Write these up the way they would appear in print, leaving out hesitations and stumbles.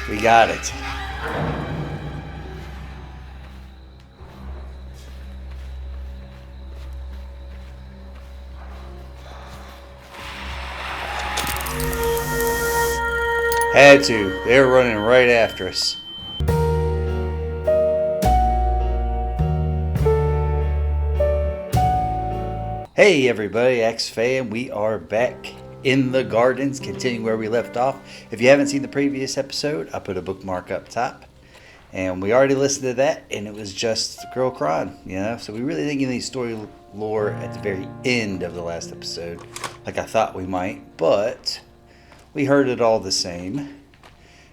We got it. Had to. They were running right after us. Hey everybody, X-Fan. We are back in the gardens, continuing where we left off. If you haven't seen the previous episode, I put a bookmark up top. And we already listened to that, and it was just the girl crying, you know? So we really didn't get any story lore at the very end of the last episode, like I thought we might. But we heard it all the same.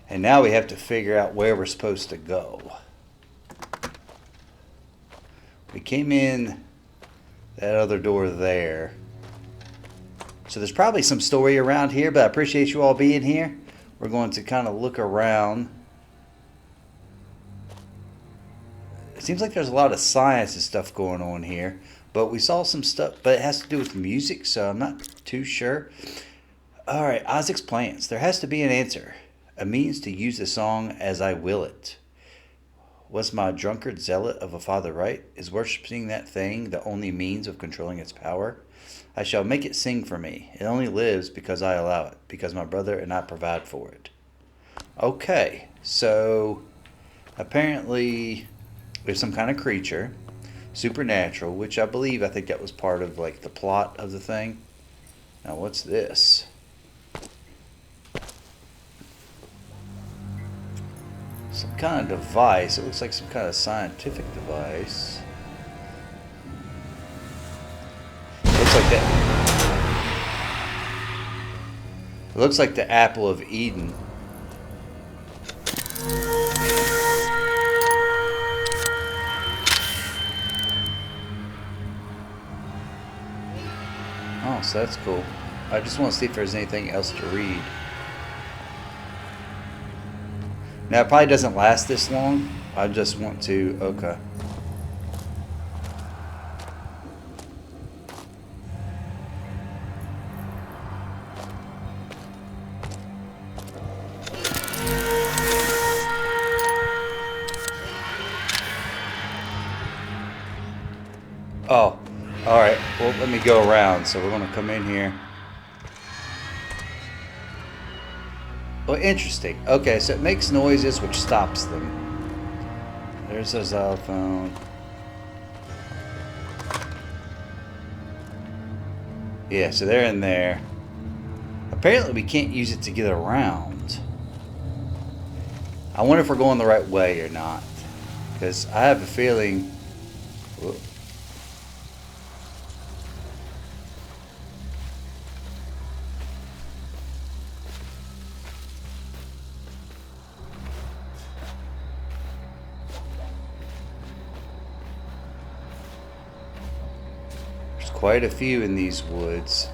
And now we have to figure out where we're supposed to go. We came in that other door there. So there's probably some story around here, but I appreciate you all being here. We're going to kind of look around. It seems like there's a lot of science and stuff going on here, but we saw some stuff, but it has to do with music, so I'm not too sure. All right, Isaac's plans. There has to be an answer. A means to use the song as I will it. Was my drunkard zealot of a father right? Is worshipping that thing the only means of controlling its power? I shall make it sing for me. It only lives because I allow it, because my brother and I provide for it. Okay, so apparently there's some kind of creature, supernatural, which I think that was part of like the plot of the thing. Now what's this? Some kind of device. It looks like some kind of scientific device. Looks like that. It looks like the apple of Eden. Oh, so that's cool. I just want to see if there's anything else to read. Now, it probably doesn't last this long. I just want to... Okay. Oh, alright. Well, let me go around. So we're going to come in here. Well, interesting. Okay, so it makes noises which stops them. There's a xylophone. Yeah, so they're in there. Apparently we can't use it to get around. I wonder if we're going the right way or not. Because I have a feeling... Whoa. Quite a few in these woods.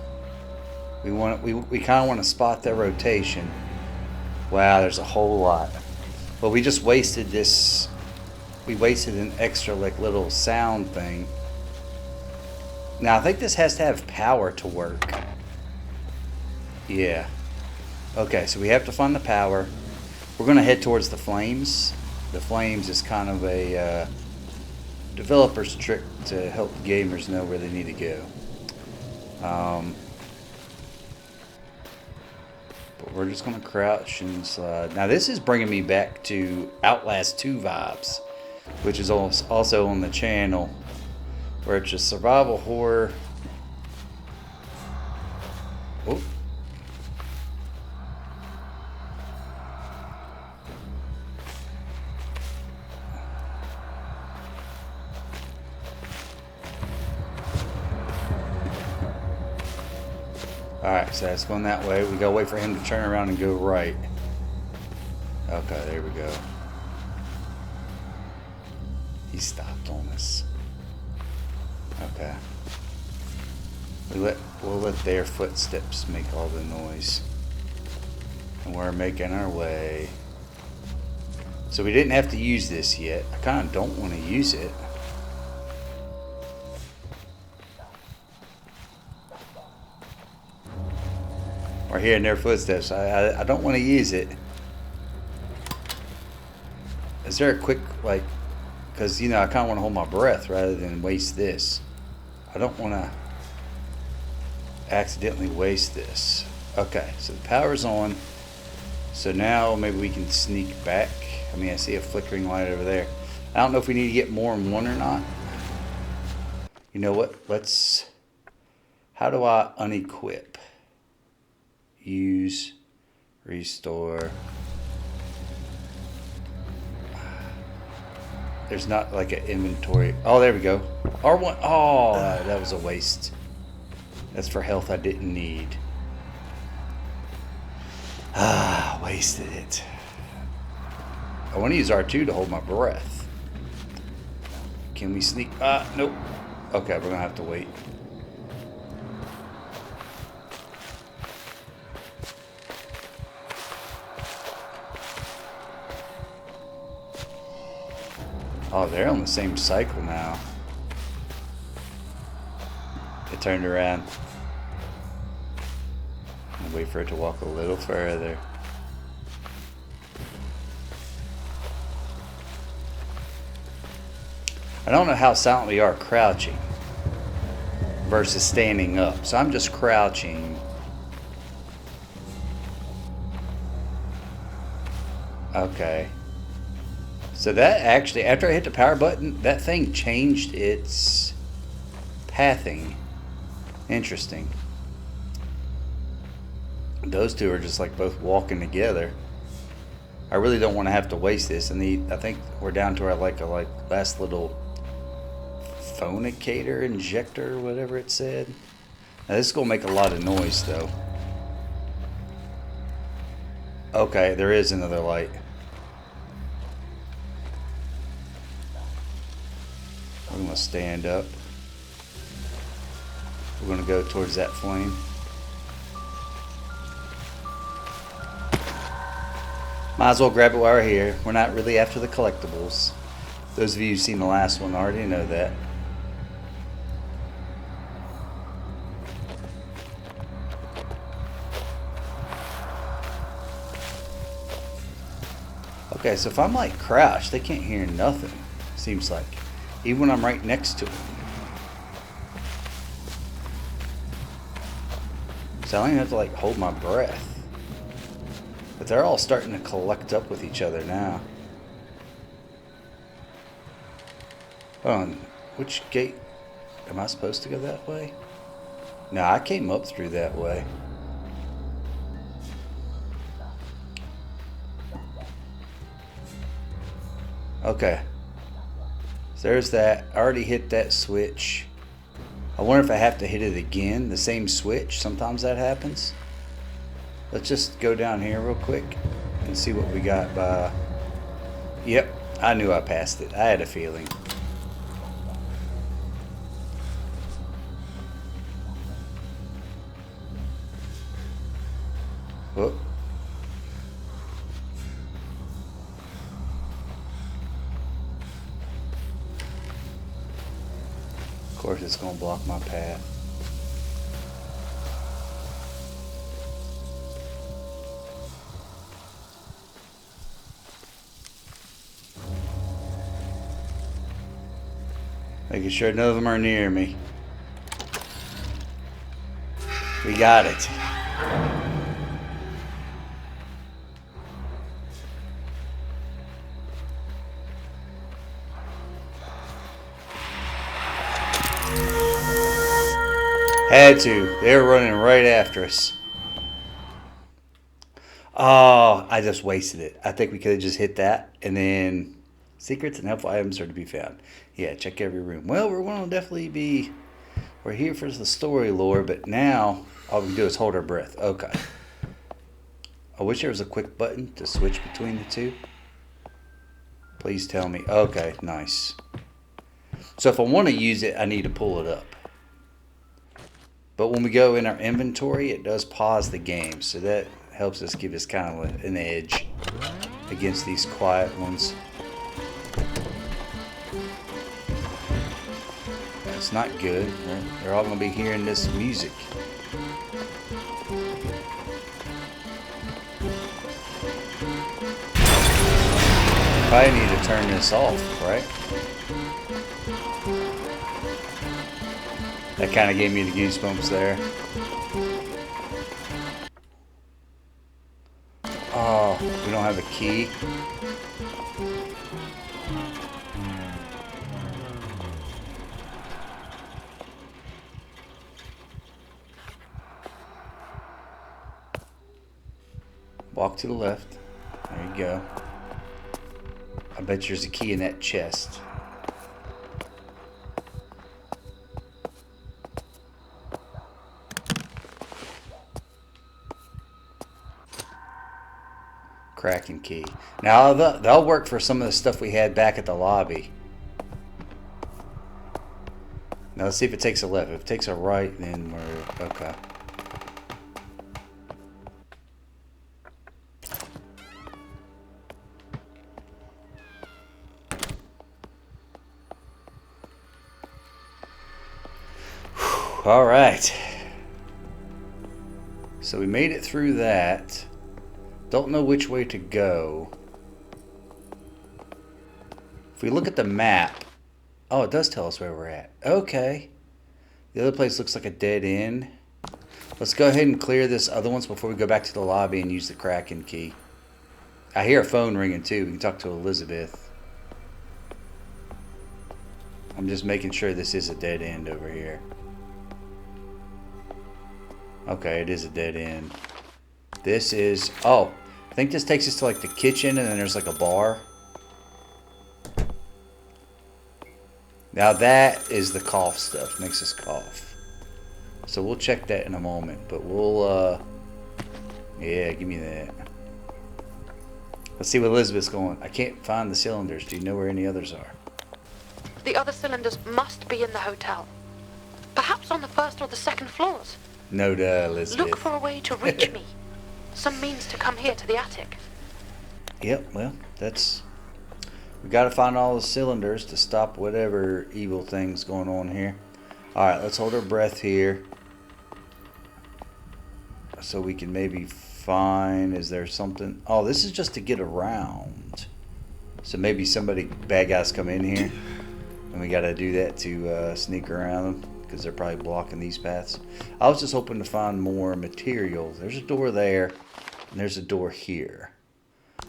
We kind of want to spot their rotation. Wow, there's a whole lot. Well, we just wasted this. We wasted an extra like little sound thing. Now I think this has to have power to work. Yeah. Okay, so we have to find the power. We're gonna head towards the flames. The flames is kind of a developer's trick to help gamers know where they need to go. But we're just going to crouch and slide. Now this is bringing me back to Outlast 2 vibes, which is also on the channel, where it's a survival horror. Oh. Alright, so that's going that way. We gotta wait for him to turn around and go right. Okay, there we go. He stopped on us. Okay. We'll let their footsteps make all the noise. And we're making our way. So we didn't have to use this yet. I kind of don't want to use it. We're hearing their footsteps. I don't want to use it. Is there a quick, like, because, you know, I kind of want to hold my breath rather than waste this. I don't want to accidentally waste this. Okay, so the power's on. So now maybe we can sneak back. I mean, I see a flickering light over there. I don't know if we need to get more than one or not. You know what? Let's... How do I unequip? Use, restore. There's not like an inventory. Oh, there we go. R1. Oh, that was a waste. That's for health I didn't need. Ah, wasted it. I want to use R2 to hold my breath. Can we sneak? Nope. Okay, we're going to have to wait. Oh, they're on the same cycle now. It turned around. I'll wait for it to walk a little further. I don't know how silent we are crouching versus standing up. So I'm just crouching. Okay. So that actually, after I hit the power button, that thing changed its pathing. Interesting. Those two are just like both walking together. I really don't want to have to waste this. And I think we're down to our like last little phonicator injector, or whatever it said. Now this is gonna make a lot of noise though. Okay, there is another light. I'm gonna stand up. We're gonna go towards that flame. Might as well grab it while we're here. We're not really after the collectibles. Those of you who've seen the last one already know that. Okay, so if I'm like crouched, they can't hear nothing. Seems like. Even when I'm right next to them. So I don't even have to like hold my breath. But they're all starting to collect up with each other now. Hold on. Which gate? Am I supposed to go that way? No, I came up through that way. Okay. So there's that. I already hit that switch. I wonder if I have to hit it again, the same switch. Sometimes that happens. Let's just go down here real quick and see what we got by... Yep, I knew I passed it. I had a feeling. Whoop. Of course it's going to block my path. Making sure none of them are near me. We got it. Had to. They were running right after us. Oh, I just wasted it. I think we could have just hit that. And then secrets and helpful items are to be found. Yeah, check every room. Well, we're going to definitely be... We're here for the story lore, but now all we can do is hold our breath. Okay. I wish there was a quick button to switch between the two. Please tell me. Okay, nice. So if I want to use it, I need to pull it up. But when we go in our inventory, it does pause the game. So that helps us give us kind of an edge against these quiet ones. It's not good. They're all going to be hearing this music. Probably need to turn this off, right? That kind of gave me the goosebumps there. Oh, we don't have a key. Walk to the left. There you go. I bet there's a key in that chest. Cracking key. Now that'll work for some of the stuff we had back at the lobby. Now let's see if it takes a left. If it takes a right, then we're okay. All right. So we made it through that. Don't know which way to go. If we look at the map, oh, it does tell us where we're at. Okay. The other place looks like a dead end. Let's go ahead and clear this other ones before we go back to the lobby and use the Kraken key. I hear a phone ringing too. We can talk to Elizabeth. I'm just making sure this is a dead end over here. Okay, it is a dead end. This is... oh, I think this takes us to like the kitchen and then there's like a bar. Now that is the cough stuff. Makes us cough. So we'll check that in a moment. But we'll... yeah, give me that. Let's see what Elizabeth's going. I can't find the cylinders. Do you know where any others are? The other cylinders must be in the hotel. Perhaps on the first or the second floors. No duh, Elizabeth. Look for a way to reach me. Some means to come here to the attic. Yep, well, that's... we gotta find all the cylinders to stop whatever evil thing's going on here. Alright, let's hold our breath here. So we can maybe find... is there something... oh, this is just to get around. So maybe somebody... bad guys come in here. And we gotta do that to sneak around them. Because they're probably blocking these paths. I was just hoping to find more material. There's a door there. And there's a door here.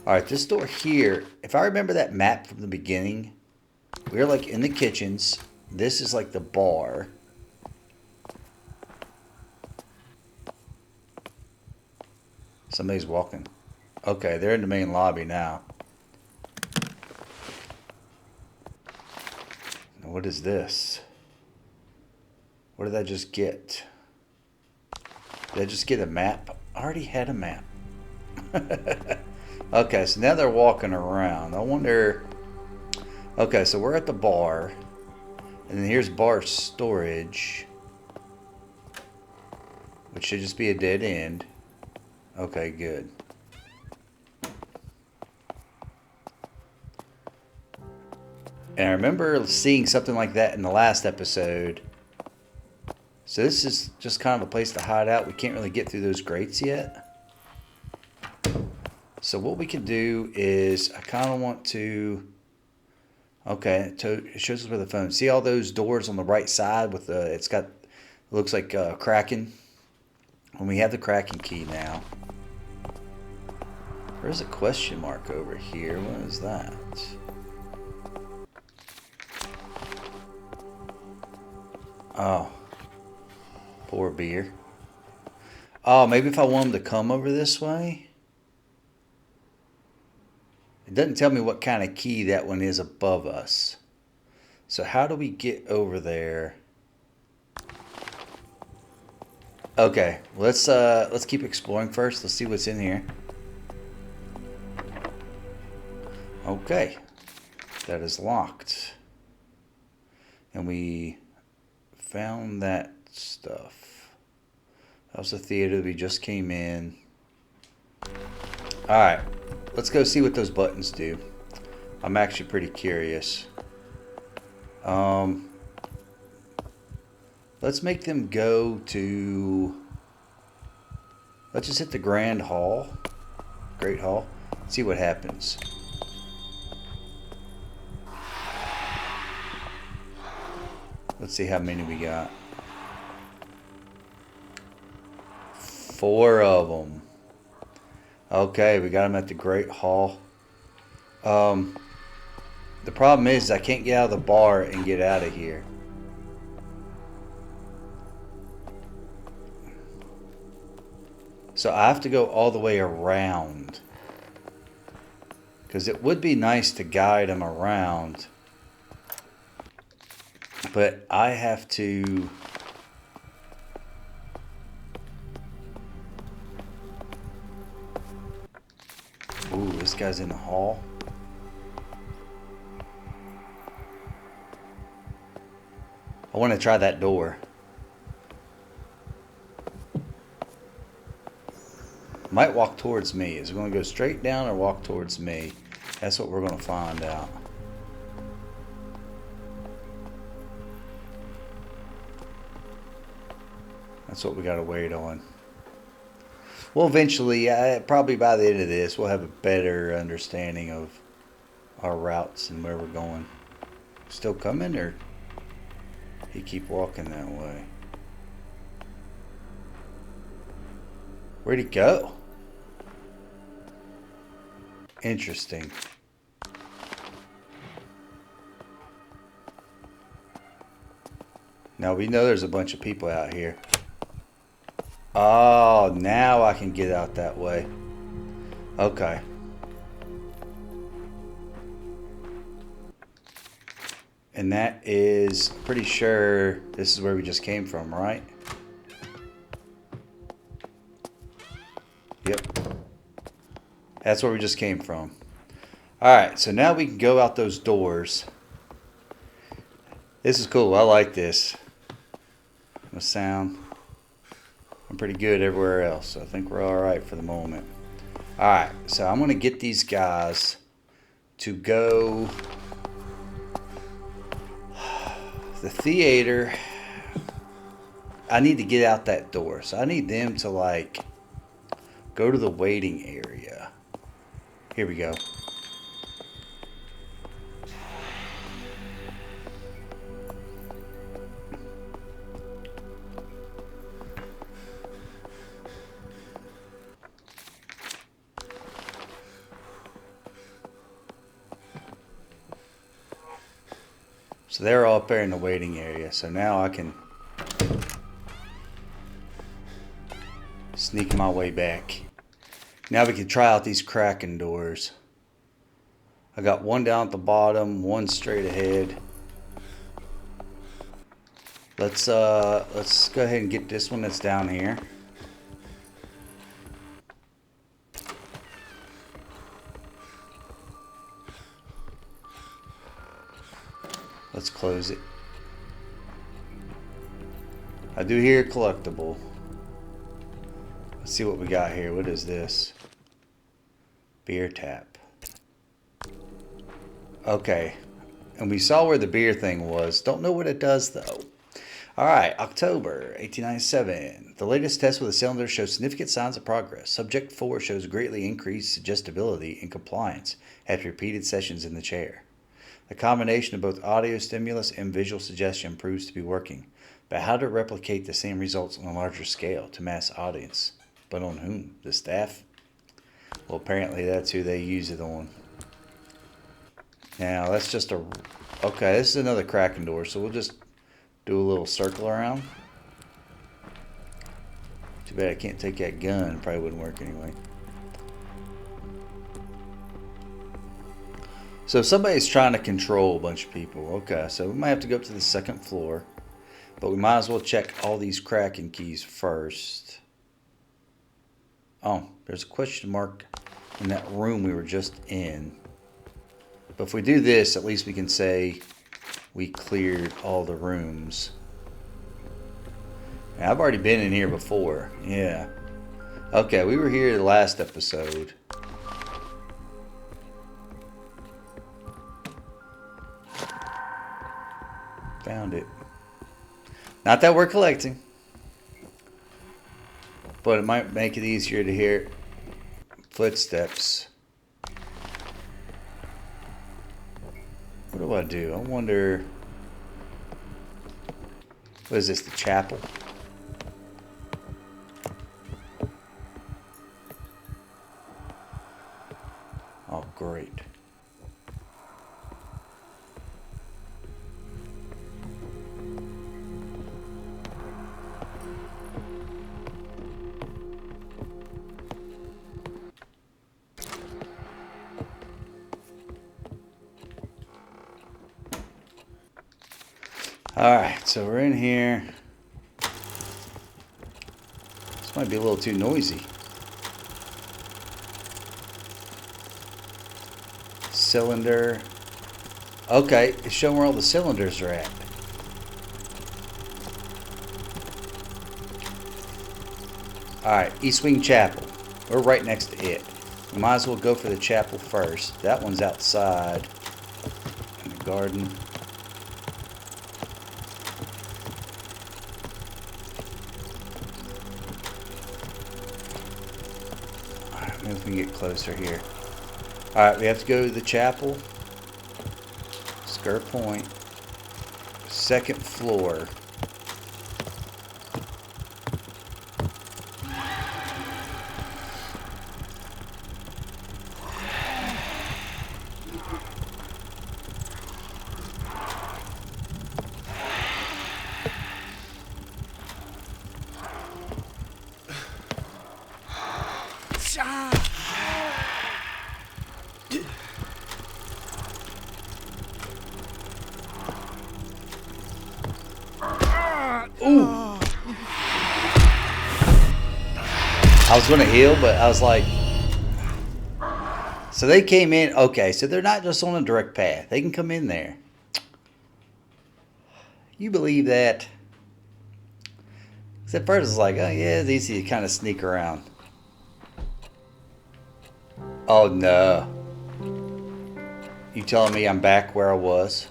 Alright, this door here, if I remember that map from the beginning, we're like in the kitchens. This is like the bar. Somebody's walking. Okay, they're in the main lobby now. What is this? What did I just get? Did I just get a map? I already had a map. Okay, so now they're walking around. I wonder... okay, so we're at the bar. And then here's bar storage. Which should just be a dead end. Okay, good. And I remember seeing something like that in the last episode. So this is just kind of a place to hide out. We can't really get through those grates yet. So what we can do is, I kind of want to... okay, it shows us where the phone... see all those doors on the right side with the... it's got... it looks like Kraken. When we have the Kraken key now. There's a question mark over here. What is that? Oh. Poor beer. Oh, maybe if I want them to come over this way? It doesn't tell me what kind of key that one is above us. So how do we get over there? Okay, let's keep exploring first. Let's see what's in here. Okay. That is locked. And we found that stuff. That was the theater we just came in. Alright. Let's go see what those buttons do. I'm actually pretty curious. Let's make them go to... let's just hit the Grand Hall. Great Hall. See what happens. Let's see how many we got. 4 of them. Okay, we got them at the Great Hall. The problem is I can't get out of the bar and get out of here. So I have to go all the way around. Because it would be nice to guide them around. But I have to... Ooh, this guy's in the hall. I want to try that door. Might walk towards me. Is it going to go straight down or walk towards me? That's what we're going to find out. That's what we got to wait on. Well, eventually, probably by the end of this, we'll have a better understanding of our routes and where we're going. Still coming, or he keep walking that way? Where'd he go? Interesting. Now we know there's a bunch of people out here. Oh, now I can get out that way. Okay. And that is, pretty sure this is where we just came from, right? Yep. That's where we just came from. Alright, so now we can go out those doors. This is cool. I like this. The sound. I'm pretty good everywhere else, so I think we're alright for the moment. Alright, so I'm going to get these guys to go... The theater. I need to get out that door, so I need them to, like, go to the waiting area. Here we go. So they're all up there in the waiting area. So now I can sneak my way back. Now we can try out these cracking doors. I got one down at the bottom, one straight ahead. Let's go ahead and get this one that's down here. Let's close it. I do hear a collectible. Let's see what we got here. What is this? Beer tap. Okay. And we saw where the beer thing was. Don't know what it does though. Alright, October 1897. The latest test with the cylinder shows significant signs of progress. Subject 4 shows greatly increased suggestibility and compliance after repeated sessions in the chair. The combination of both audio stimulus and visual suggestion proves to be working. But how to replicate the same results on a larger scale to mass audience? But on whom? The staff? Well, apparently that's who they use it on. Now, that's just a... Okay, this is another cracking door, so we'll just do a little circle around. Too bad I can't take that gun. Probably wouldn't work anyway. So somebody's trying to control a bunch of people. Okay, so we might have to go up to the second floor. But we might as well check all these cracking keys first. Oh, there's a question mark in that room we were just in. But if we do this, at least we can say we cleared all the rooms. Now, I've already been in here before. Yeah. Okay, we were here the last episode. Found it. Not that we're collecting. But it might make it easier to hear footsteps. What do? I wonder... What is this, the chapel? Oh, great. Alright, so we're in here. This might be a little too noisy. Cylinder. Okay, it's showing where all the cylinders are at. Alright, East Wing Chapel. We're right next to it. We might as well go for the chapel first. That one's outside in the garden. Alright, maybe we can get closer here. Alright, we have to go to the chapel. Sker Point. Second floor. Ooh. I was going to heal, but I was like... So they came in... Okay, so they're not just on a direct path. They can come in there. You believe that? Because at first it's like, oh yeah, it's easy to kind of sneak around. Oh no. You telling me I'm back where I was?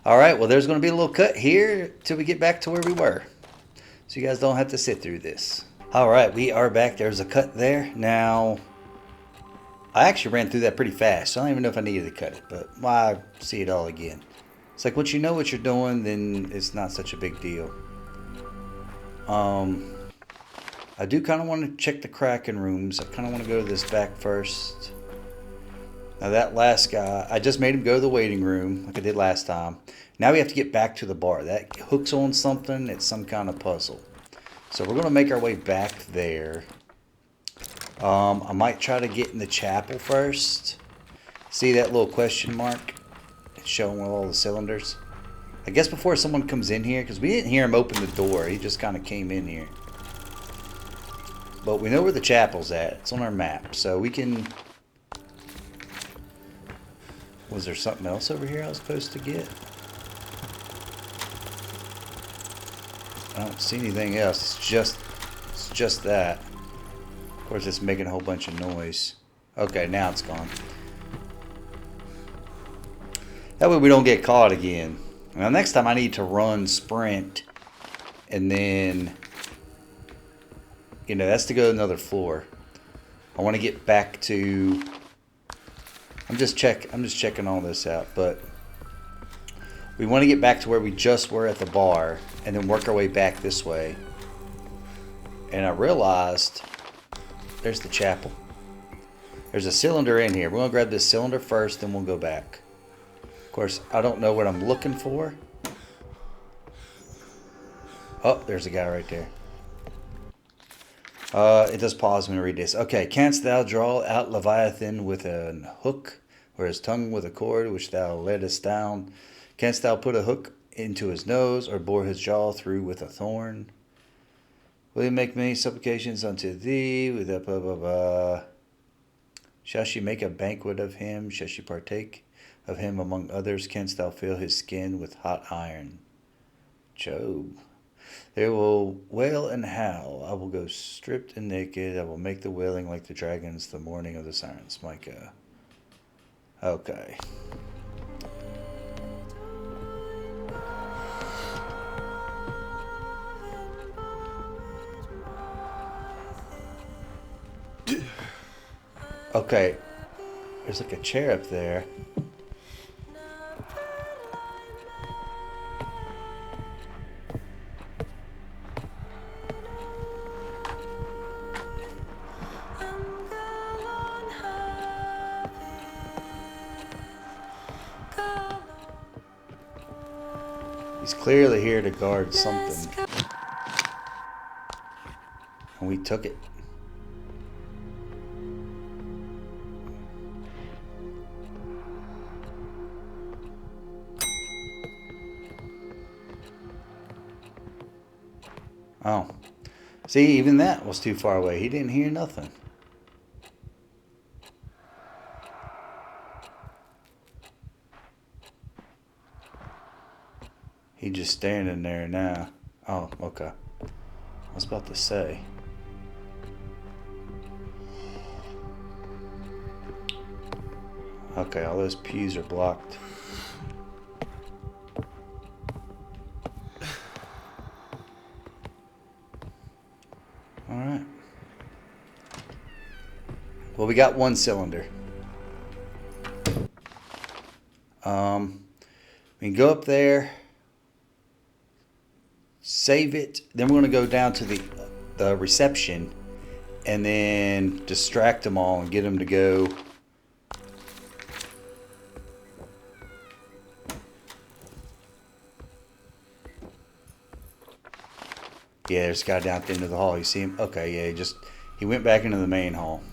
Alright, well there's going to be a little cut here till we get back to where we were. So you guys don't have to sit through this. Alright, we are back. There's a cut there. Now, I actually ran through that pretty fast. So I don't even know if I needed to cut it. But why see it all again? It's like once you know what you're doing, then it's not such a big deal. I do kind of want to check the Kraken rooms. I kind of want to go to this back first. Now that last guy, I just made him go to the waiting room like I did last time. Now we have to get back to the bar. That hooks on something. It's some kind of puzzle. So we're going to make our way back there. I might try to get in the chapel first. See that little question mark? It's showing with all the cylinders. I guess before someone comes in here, because we didn't hear him open the door. He just kind of came in here. But we know where the chapel's at. It's on our map. So we can... Was there something else over here I was supposed to get? I don't see anything else. It's just that. Of course, it's making a whole bunch of noise. Okay, now it's gone. That way we don't get caught again. Now, next time I need to run, sprint, and then, you know, that's to go to another floor. I want to get back to... I'm just checking all this out, but we want to get back to where we just were at the bar and then work our way back this way. And I realized there's the chapel. There's a cylinder in here. We're going to grab this cylinder first, then we'll go back. Of course, I don't know what I'm looking for. Oh, there's a guy right there. It does pause me to read this. Okay, canst thou draw out Leviathan with an hook, or his tongue with a cord which thou lettest down? Canst thou put a hook into his nose, or bore his jaw through with a thorn? Will he make many supplications unto thee with a blah blah blah? Shall she make a banquet of him? Shall she partake of him among others? Canst thou fill his skin with hot iron? Job. They will wail and howl. I will go stripped and naked. I will make the wailing like the dragons the morning of the sirens. Micah. Okay. Okay. There's like a chair up there. He's clearly here to guard something. And we took it. Oh. See, even that was too far away. He didn't hear nothing. He's just standing there now. Oh, okay. I was about to say. Okay, all those pews are blocked. Alright. Well, we got one cylinder. We can go up there, save it, then we're going to go down to the reception and then distract them all and get them to go. Yeah, there's a guy down at the end of the hall. You see him? Okay, yeah, he went back into the main hall.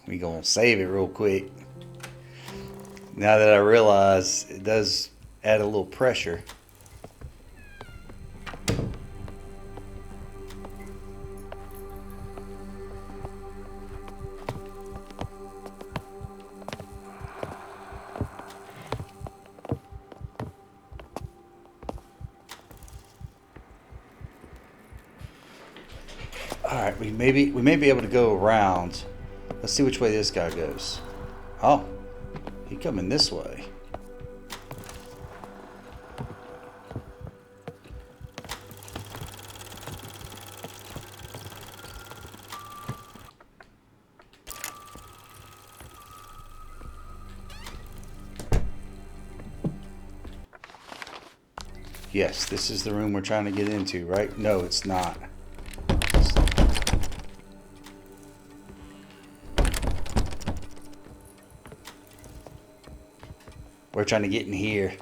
We gonna save it real quick. Now that I realize it does add a little pressure. Alright, we may be able to go around. Let's see which way this guy goes. Oh, he coming this way. Yes, this is the room we're trying to get into, right? No, it's not. We're trying to get in here.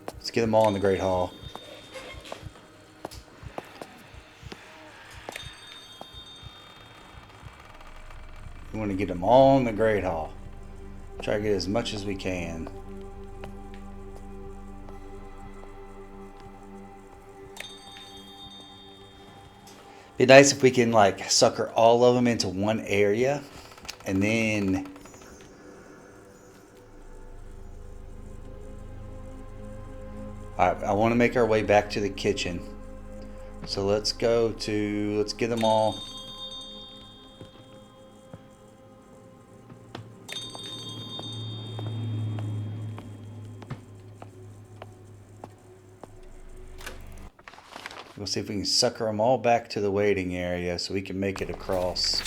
Let's get them all in the Great Hall. We want to get them all in the Great Hall. Try to get as much as we can. Be nice if we can like sucker all of them into one area and then alright, I want to make our way back to the kitchen. So let's get them all. We'll see if we can sucker them all back to the waiting area so we can make it across.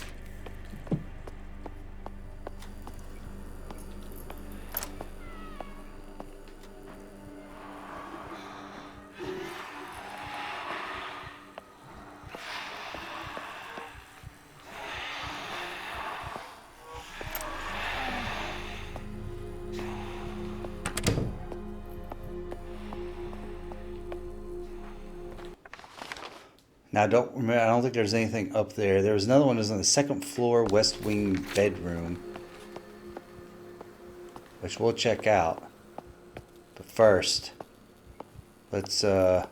Now, I don't think there's anything up there. There was another one that was on the second floor, west wing bedroom, which we'll check out. But first, let's, I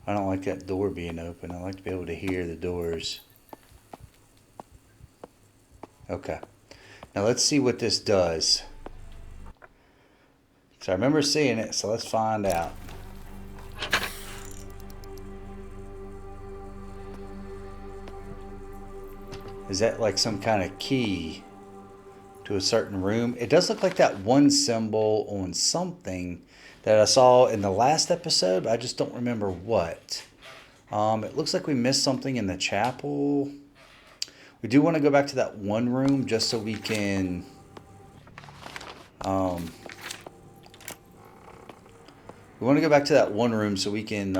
don't like that door being open. I like to be able to hear the doors. Okay. Now, let's see what this does. So I remember seeing it, so let's find out. Is that like some kind of key to a certain room? It does look like that one symbol on something that I saw in the last episode, but I just don't remember what. It looks like we missed something in the chapel. We do want to go back to that one room just so we can we want to go back to that one room so we can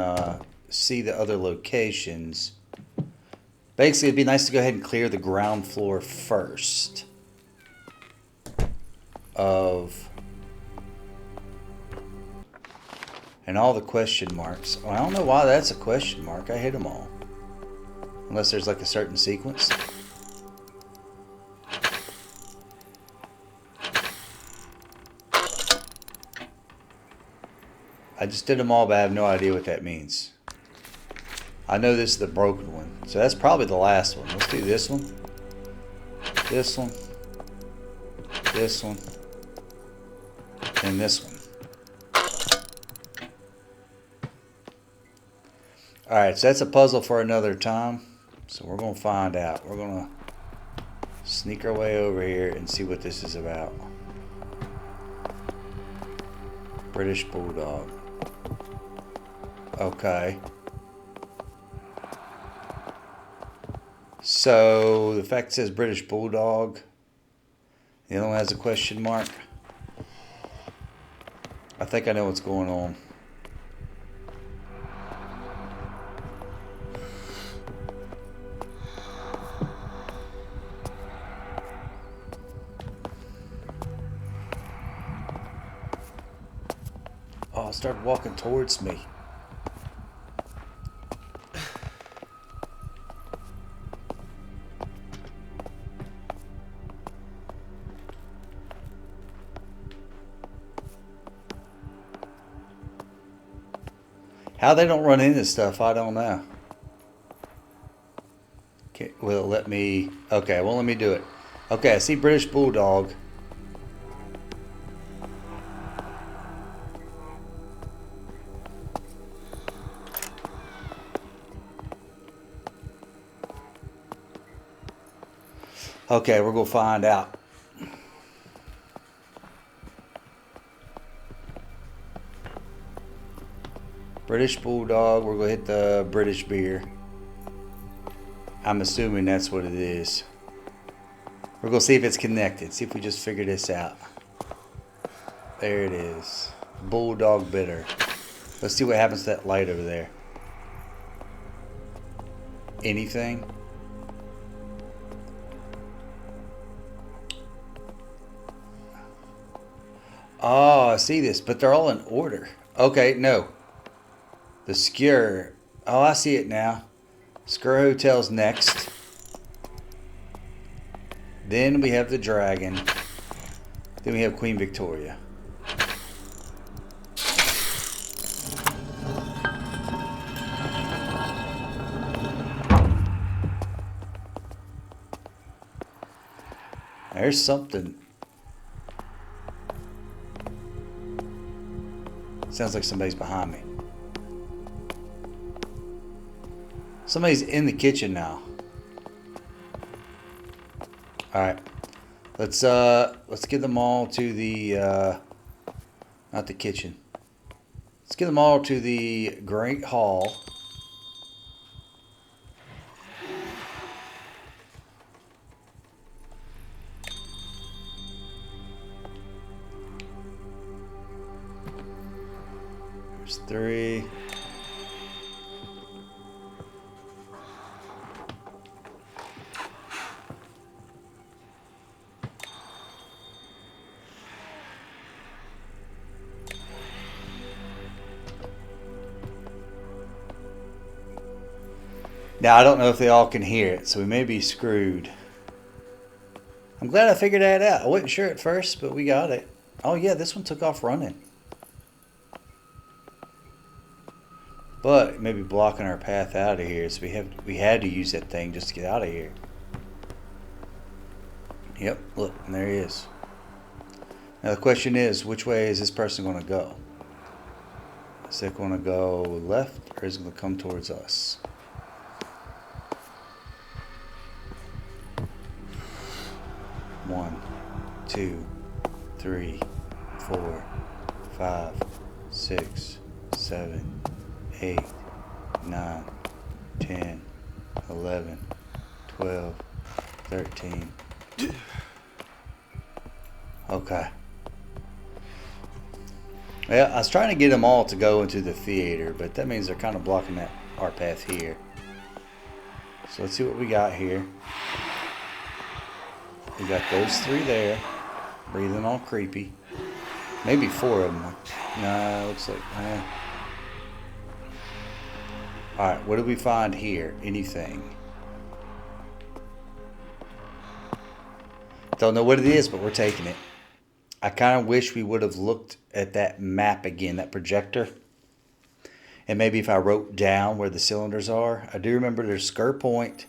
see the other locations. Basically, it'd be nice to go ahead and clear the ground floor first of... And all the question marks. Well, I don't know why that's a question mark. I hit them all. Unless there's like a certain sequence. I just did them all, but I have no idea what that means. I know this is the broken one. So that's probably the last one. Let's do this one. This one. This one. And this one. Alright, so that's a puzzle for another time. So we're going to find out. We're going to sneak our way over here and see what this is about. British Bulldog. Okay. So the fact it says British Bulldog, the other one has a question mark. I think I know what's going on. Oh, it started walking towards me. How they don't run into stuff, I don't know. Okay, will it let me... Okay, well, let me do it. Okay, I see British Bulldog. Okay, we're going to find out. British Bulldog, we're going to hit the British beer. I'm assuming that's what it is. We're going to see if it's connected. See if we just figure this out. There it is. Bulldog bitter. Let's see what happens to that light over there. Anything? Oh, I see this, but they're all in order. Okay, no. The Sker. Oh, I see it now. Sker Hotel's next. Then we have the Dragon. Then we have Queen Victoria. There's something. Sounds like somebody's behind me. Somebody's in the kitchen now. Alright. Let's get them all to the not the kitchen. Let's get them all to the Great Hall. There's 3. Now, I don't know if they all can hear it, so we may be screwed. I'm glad I figured that out. I wasn't sure at first, but we got it. Oh, yeah, this one took off running. But it may be blocking our path out of here, so we had to use that thing just to get out of here. Yep, look, and there he is. Now, the question is, which way is this person going to go? Is it going to go left, or is it going to come towards us? 1, 2, 3, 4, 5, 6, 7, 8, 9, 10, 11, 12, 13. Okay. Well, I was trying to get them all to go into the theater, but that means they're kind of blocking our path here. So let's see what we got here. We got those 3 there, breathing all creepy. Maybe 4 of them. No, it looks like. Alright, what did we find here? Anything? Don't know what it is, but we're taking it. I kind of wish we would have looked at that map again, that projector. And maybe if I wrote down where the cylinders are. I do remember there's Sker Point,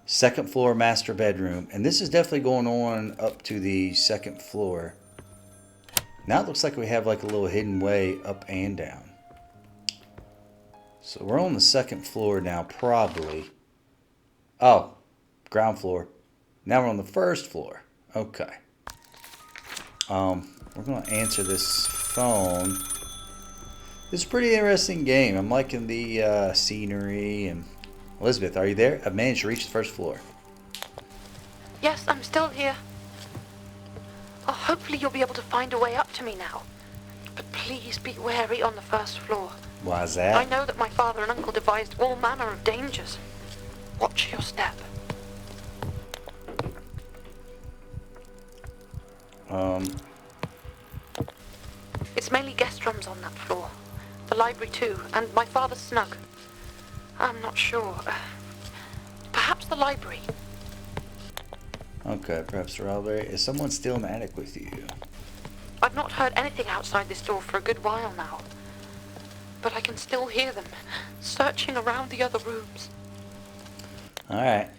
2nd floor master bedroom. And this is definitely going on up to the 2nd floor. Now it looks like we have like a little hidden way up and down. So we're on the 2nd floor now, probably. Oh, ground floor. Now we're on the 1st floor. Okay. We're going to answer this phone. This is a pretty interesting game. I'm liking the scenery. And Elizabeth, are you there? I've managed to reach the 1st floor. Yes, I'm still here. Oh, hopefully you'll be able to find a way up to me now. But please be wary on the 1st floor. Why is that? I know that my father and uncle devised all manner of dangers. Watch your step. It's mainly guest rooms on that floor. The library too, and my father's snug. I'm not sure. Perhaps the library. Okay, perhaps the library. Is someone still in the attic with you? I've not heard anything outside this door for a good while now. But I can still hear them, searching around the other rooms. Alright.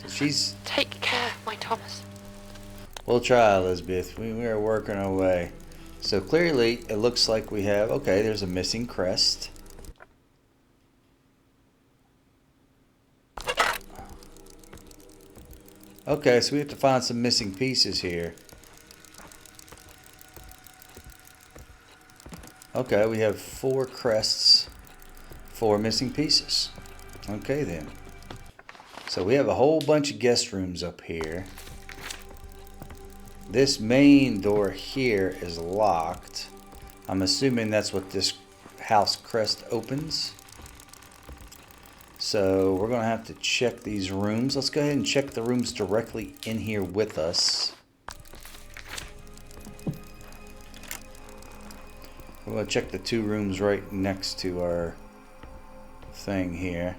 So she's... Take care, my Thomas. We'll try, Elizabeth. We are working our way. So clearly, it looks like we have... Okay, there's a missing crest. Okay, so we have to find some missing pieces here. Okay, we have 4 crests, 4 missing pieces. Okay then. So we have a whole bunch of guest rooms up here. This main door here is locked. I'm assuming that's what this house crest opens. So we're going to have to check these rooms. Let's go ahead and check the rooms directly in here with us. We're going to check the 2 rooms right next to our thing here.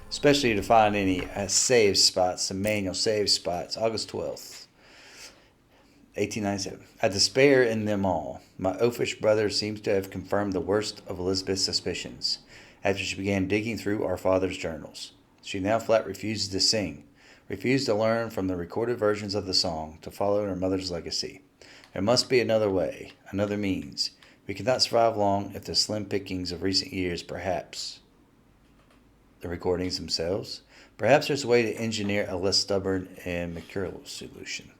Especially to find any save spots, some manual save spots. August 12th. 1897. I despair in them all. My oafish brother seems to have confirmed the worst of Elizabeth's suspicions after she began digging through our father's journals. She now flat refuses to sing, refused to learn from the recorded versions of the song, to follow in her mother's legacy. There must be another way, another means. We cannot survive long if the slim pickings of recent years, perhaps the recordings themselves, perhaps there's a way to engineer a less stubborn and mercurial solution.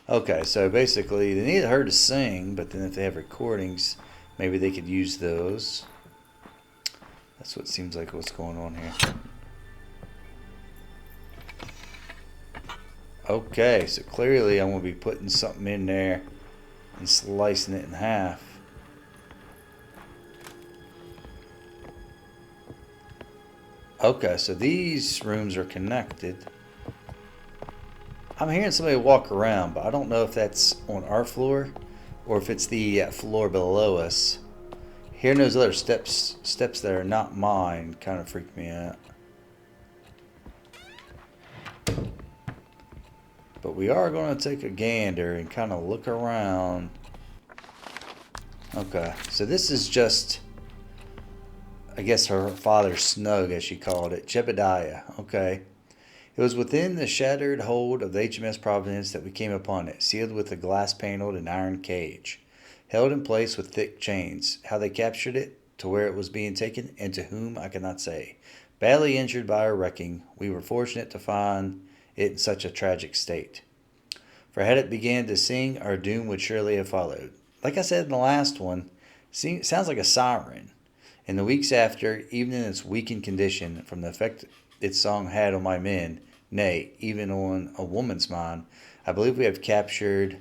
Okay, so basically they needed her to sing, but then if they have recordings, maybe they could use those. That's what seems like what's going on here. Okay, so clearly I'm going to be putting something in there and slicing it in half. Okay, so these rooms are connected. I'm hearing somebody walk around, but I don't know if that's on our floor or if it's the floor below us. Hearing those other steps that are not mine kind of freaked me out. But we are going to take a gander and kind of look around. Okay, so this is just, I guess, her father's snug, as she called it, Jebediah. Okay. It was within the shattered hold of the HMS Providence that we came upon it, sealed with a glass-paneled and iron cage, held in place with thick chains. How they captured it, to where it was being taken, and to whom, I cannot say. Badly injured by our wrecking, we were fortunate to find it in such a tragic state. For had it began to sing, our doom would surely have followed. Like I said in the last one, sounds like a siren. In the weeks after, even in its weakened condition, from the effect its song had on my men, nay, even on a woman's mind. I believe we have captured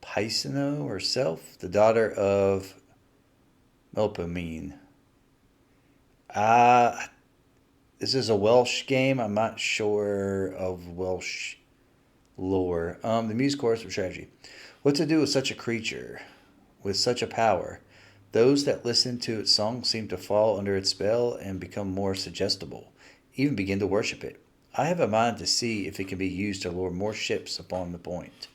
Pisano herself, the daughter of Melpomene. This is a Welsh game. I'm not sure of Welsh lore. The Muse Chorus of Tragedy. What to do with such a creature, with such a power? Those that listen to its song seem to fall under its spell and become more suggestible, even begin to worship it. I have a mind to see if it can be used to lure more ships upon the point.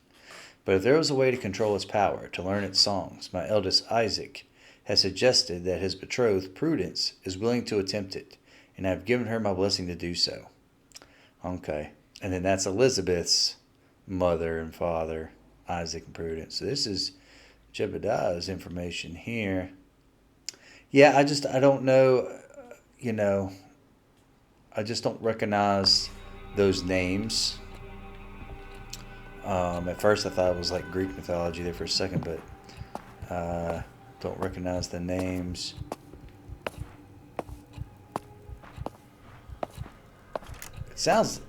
But if there was a way to control its power, to learn its songs, my eldest Isaac has suggested that his betrothed, Prudence, is willing to attempt it, and I have given her my blessing to do so. Okay. And then that's Elizabeth's mother and father, Isaac and Prudence. So this is Jebediah's information here. Yeah, I don't know, I just don't recognize those names. At first I thought it was like Greek mythology there for a second, but don't recognize the names. It sounds...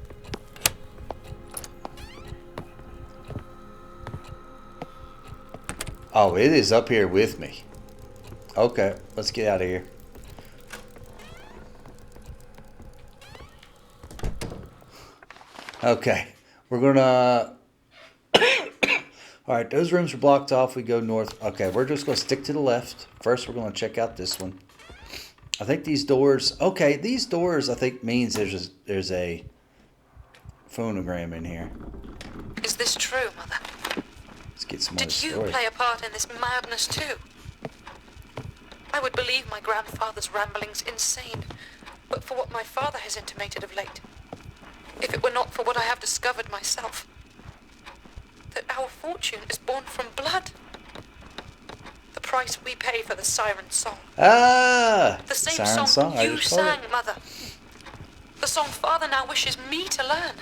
Oh, it is up here with me. Okay, let's get out of here. Okay, we're gonna... Alright, those rooms are blocked off. We go north. Okay, we're just gonna stick to the left. First, we're gonna check out this one. I think these doors... Okay, these doors, I think, means there's a phonogram in here. Is this true, Mother? Let's get some more Did you story. play a part in this madness too? I would believe my grandfather's ramblings insane, but for what my father has intimated of late. If it were not for what I have discovered myself, that our fortune is born from blood. The price we pay for the siren song. Ah! The same Siren song I you just played sang, it. Mother. The song Father now wishes me to learn.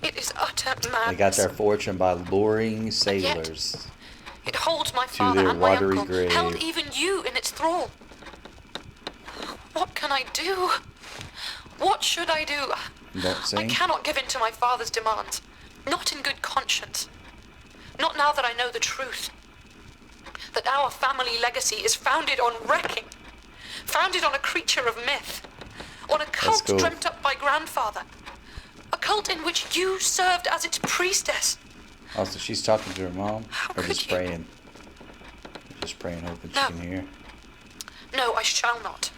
It is utter madness. They got their fortune by luring yet, sailors. It holds my father their and my watery uncle, grave. held even you in its thrall. What can I do? What should I do? You don't I sing? cannot give in to my father's demands. Not in good conscience. Not now that I know the truth. That our family legacy is founded on wrecking. Founded on a creature of myth. On a cult go. dreamt up by grandfather. A cult in which you served as its priestess. Oh, so she's talking to her mom? How Or could just you? praying? Just praying, hoping No. she can hear. No, I shall not.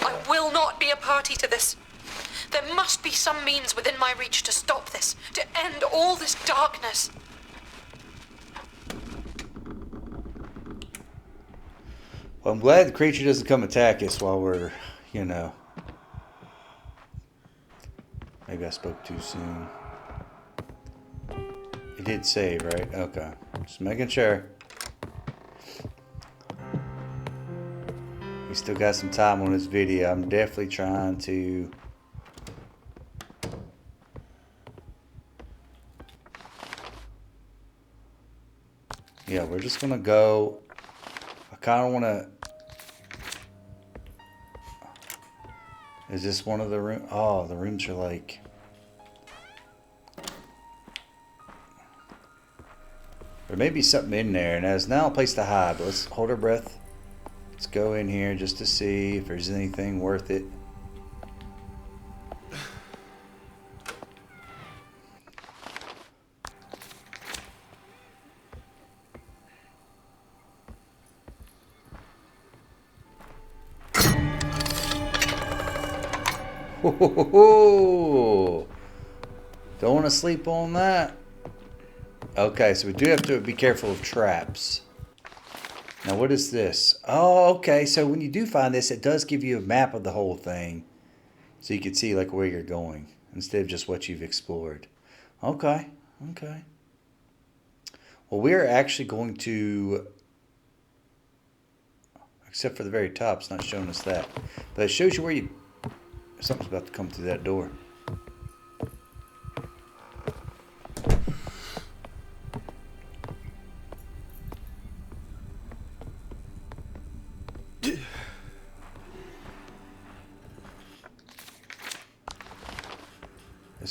I will not be a party to this. There must be some means within my reach to stop this, to end all this darkness. Well, I'm glad the creature doesn't come attack us while we're, Maybe I spoke too soon. It did save, right? Okay. Just making sure. We still got some time on this video. I'm definitely trying to... Yeah, we're just gonna go... I kind of want to... Is this one of the rooms? Oh, the rooms are like... There may be something in there, and there's now a place to hide, but let's hold our breath. Let's go in here just to see if there's anything worth it. Don't want to sleep on that. Okay, so we do have to be careful of traps. Now, what is this? Oh, okay. So when you do find this, it does give you a map of the whole thing. So you can see like where you're going instead of just what you've explored. Okay, okay. Well, we're actually going to... Except for the very top, it's not showing us that. But it shows you where you... Something's about to come through that door.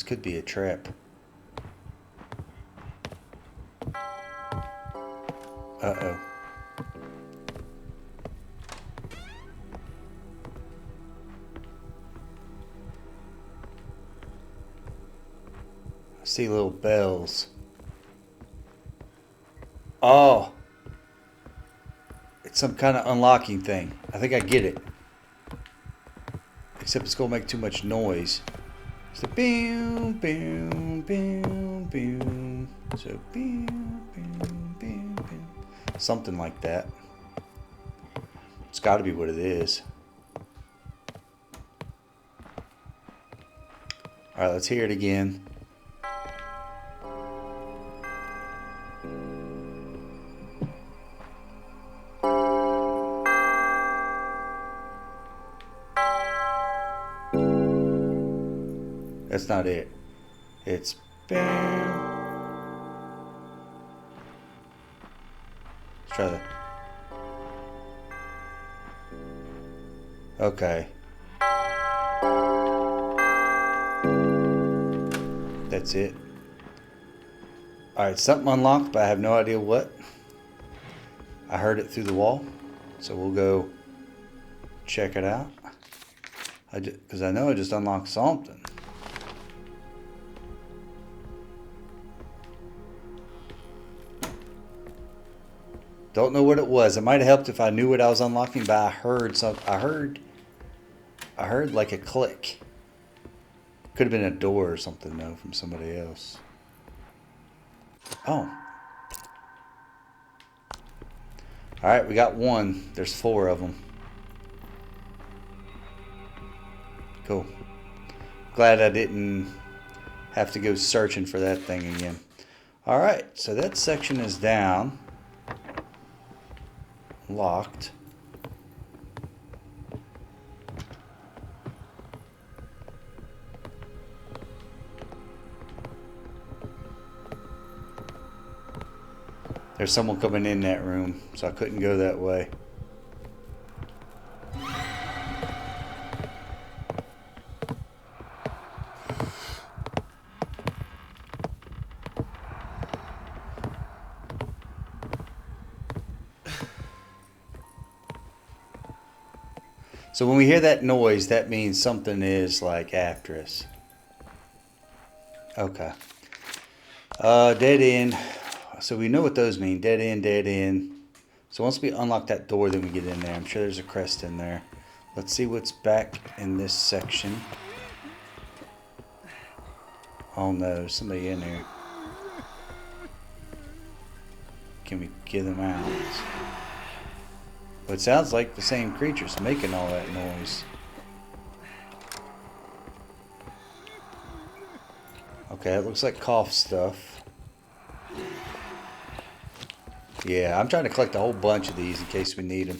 this could be a trap. Uh-oh. I see little bells. Oh. It's some kind of unlocking thing. I think I get it. Except it's going to make too much noise. So, boom, boom, boom, boom. So, boom, boom, boom, boom. Something like that. It's got to be what it is. Alright, let's hear it again. That's not it. It's bam. Let's try that. Okay. That's it. Alright, something unlocked, but I have no idea what. I heard it through the wall. So we'll go check it out. Because I know I just unlocked something. Don't know what it was. It might have helped if I knew what I was unlocking, but I heard something. I heard like a click. Could have been a door or something though from somebody else. Oh. Alright, we got one. There's 4 of them. Cool. Glad I didn't have to go searching for that thing again. Alright, so that section is down. Locked. There's someone coming in that room, so I couldn't go that way. So when we hear that noise, that means something is like after us. Okay. Dead end. So we know what those mean. Dead end, dead end. So once we unlock that door, then we get in there. I'm sure there's a crest in there. Let's see what's back in this section. Oh no, there's somebody in there. Can we get them out? Well, it sounds like the same creature's making all that noise. Okay, it looks like cough stuff. Yeah, I'm trying to collect a whole bunch of these in case we need them.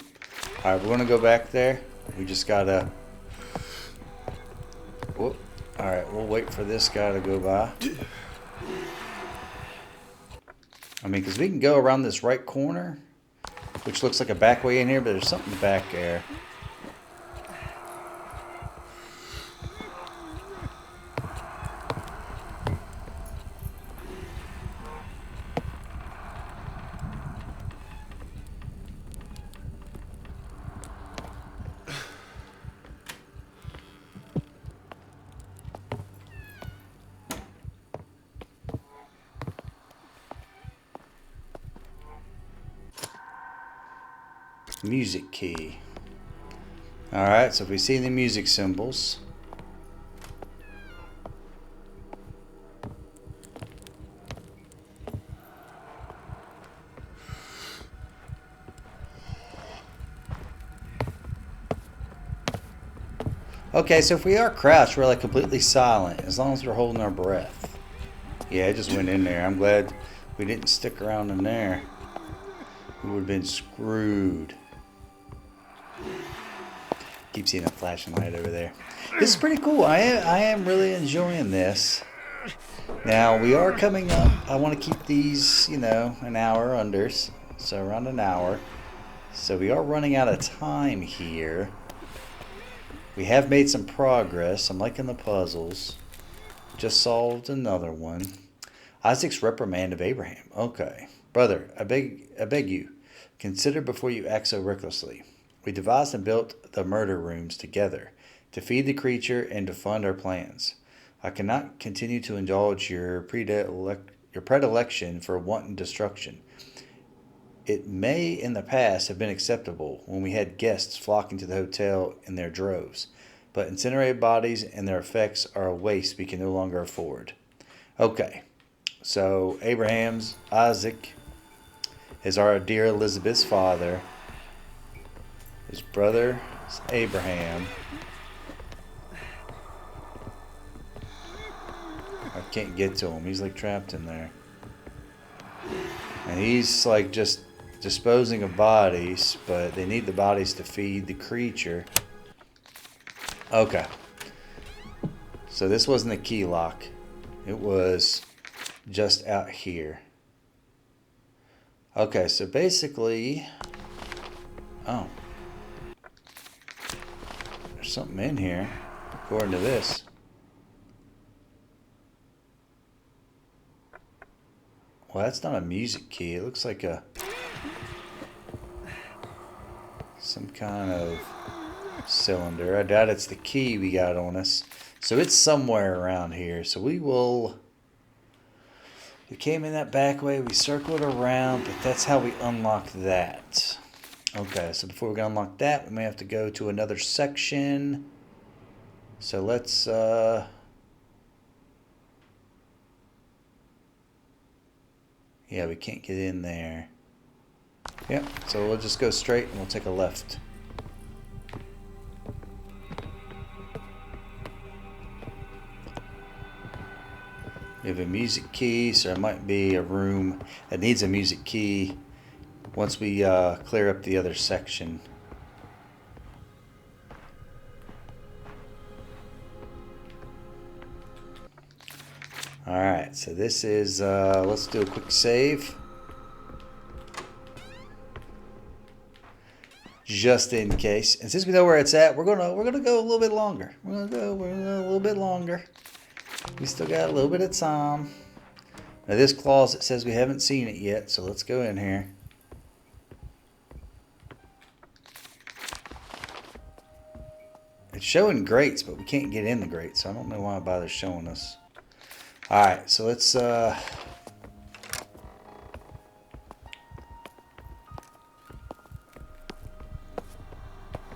Alright, we're going to go back there. We just gotta... Whoop. Alright, we'll wait for this guy to go by. I mean, because we can go around this right corner, which looks like a back way in here, but there's something back there. Music key. Alright, so if we see the music symbols. Okay, so if we are crouched, we're like completely silent as long as we're holding our breath. Yeah, it just went in there. I'm glad we didn't stick around in there. We would have been screwed. Keep seeing a flashing light over there. This is pretty cool. I am really enjoying this. Now, we are coming up. I want to keep these, you know, an hour under. So around an hour. So we are running out of time here. We have made some progress. I'm liking the puzzles. just solved another one. Isaac's reprimand of Abraham. Okay. Brother, I beg you, consider before you act so recklessly. We devised and built the murder rooms together to feed the creature and to fund our plans. I cannot continue to indulge your predilection for wanton destruction. It may in the past have been acceptable when we had guests flocking to the hotel in their droves, but incinerated bodies and their effects are a waste we can no longer afford. Okay, so Isaac is our dear Elizabeth's father. His brother is Abraham. I can't get to him. He's like trapped in there. And he's like just disposing of bodies, but they need the bodies to feed the creature. Okay. So this wasn't a key lock. It was just out here. Okay, so basically... Oh. There's something in here, according to this. Well, that's not a music key. It looks like some kind of cylinder. I doubt it's the key we got on us. So it's somewhere around here. So we came in that back way. We circled around, but that's how we unlock that. Okay, so before we can unlock that, we may have to go to another section. So let's... Yeah, we can't get in there. Yep, so we'll just go straight and we'll take a left. We have a music key, so there might be a room that needs a music key once we clear up the other section. Alright, so this is, let's do a quick save. Just in case. And since we know where it's at, we're gonna go a little bit longer. We're gonna go a little bit longer. We still got a little bit of time. Now this closet says we haven't seen it yet, so let's go in here. It's showing grates, but we can't get in the grates, so I don't know why it bothers showing us. Alright, so let's oh,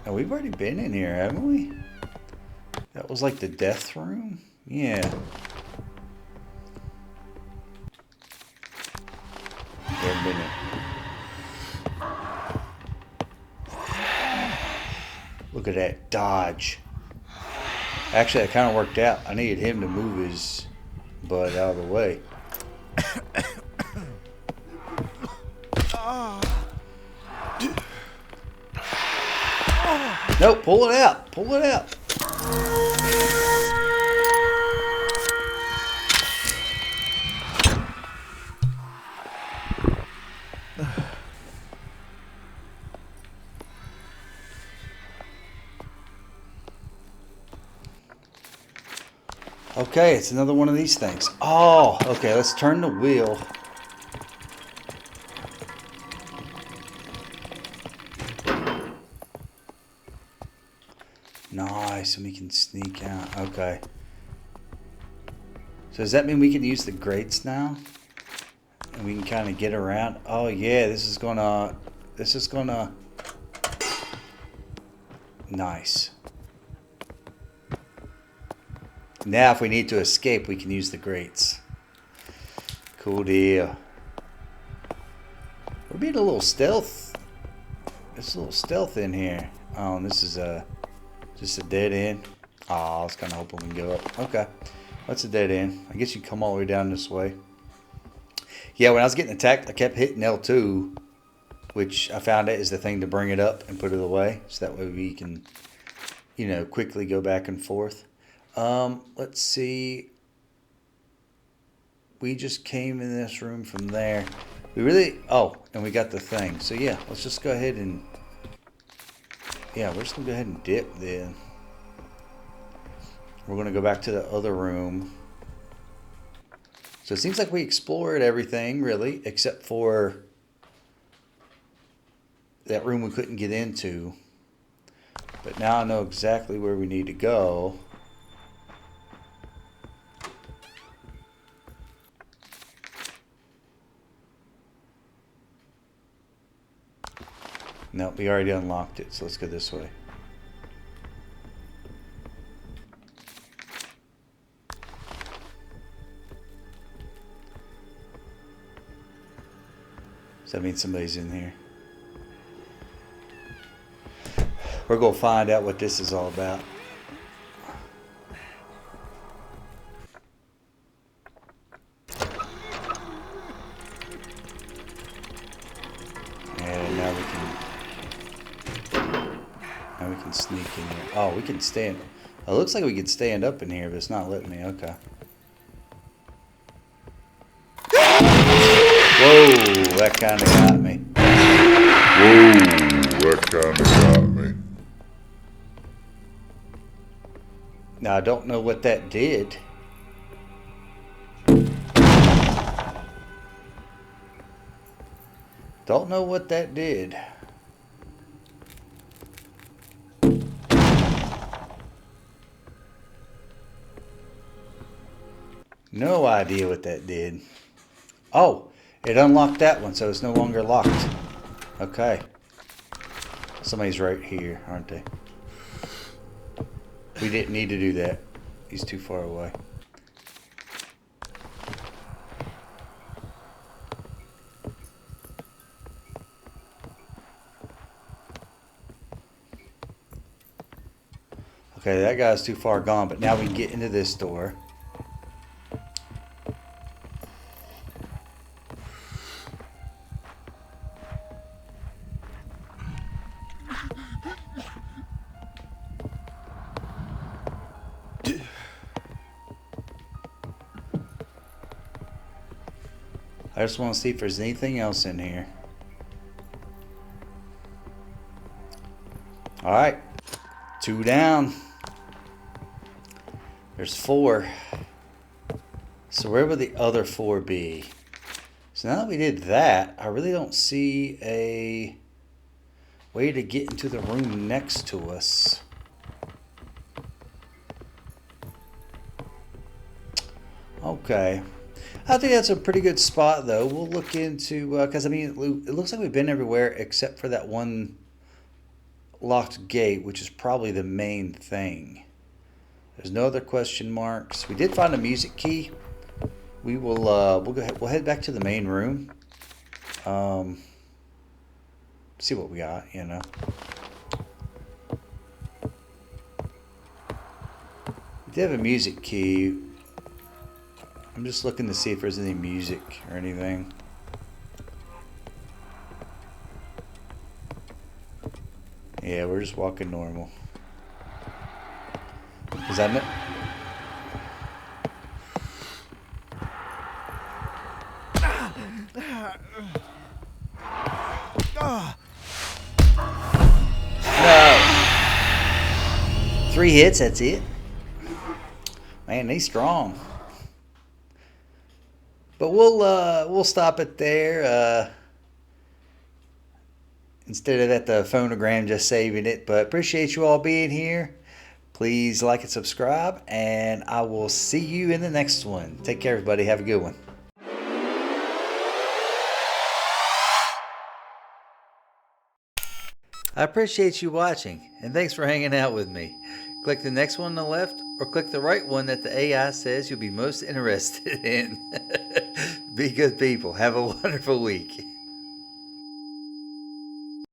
we've already been in here, haven't we? That was like the death room? Yeah. Haven't been in. Look at that dodge. Actually, that kind of worked out. I needed him to move his butt out of the way. Nope, pull it out. Pull it out. Okay, it's another one of these things. Oh, okay, let's turn the wheel. Nice, and we can sneak out. Okay. So does that mean we can use the grates now? And we can kind of get around? Oh yeah, this is gonna... Nice. Now if we need to escape, we can use the grates. Cool deal. We're being a little stealth. There's a little stealth in here. Oh, and this is just a dead end. Oh, I was kind of hoping we can go up. Okay. That's a dead end. I guess you come all the way down this way. Yeah, when I was getting attacked, I kept hitting L2, which I found out is the thing to bring it up and put it away. So that way we can, you know, quickly go back and forth. Let's see. We just came in this room from there. We really... Oh, and we got the thing. So yeah, let's just go ahead and... Yeah, we're just going to go ahead and dip then. We're going to go back to the other room. So it seems like we explored everything, really, except for that room we couldn't get into. But now I know exactly where we need to go. Nope, we already unlocked it, so let's go this way. Does that mean somebody's in here? We're going to find out what this is all about. And now we can sneak in here. Oh, we can stand. It looks like we can stand up in here, but it's not letting me. Okay. Whoa, that kind of got me. Whoa, that kind of got me. Now, I don't know what that did. Don't know what that did. No idea what that did. Oh, it unlocked that one, so it's no longer locked. Okay. Somebody's right here, aren't they? We didn't need to do that. He's too far away. Okay, that guy's too far gone, but now we can get into this door. I just want to see if there's anything else in here. Alright. 2 down. There's 4. So where would the other 4 be? So now that we did that, I really don't see a way to get into the room next to us. Okay. I think that's a pretty good spot, though. We'll look into, because I mean, it looks like we've been everywhere except for that one locked gate, which is probably the main thing. There's no other question marks. We did find a music key. We will, we'll head back to the main room. See what we got, you know. We did have a music key. I'm just looking to see if there's any music or anything. Yeah, we're just walking normal. Is that it? No. 3 hits, that's it. Man, he's strong. But we'll stop it there. Instead of at the phonogram just saving it. But appreciate you all being here. Please like and subscribe. And I will see you in the next one. Take care, everybody. Have a good one. I appreciate you watching. And thanks for hanging out with me. Click the next one on the left or click the right one that the AI says you'll be most interested in. Be good people. Have a wonderful week.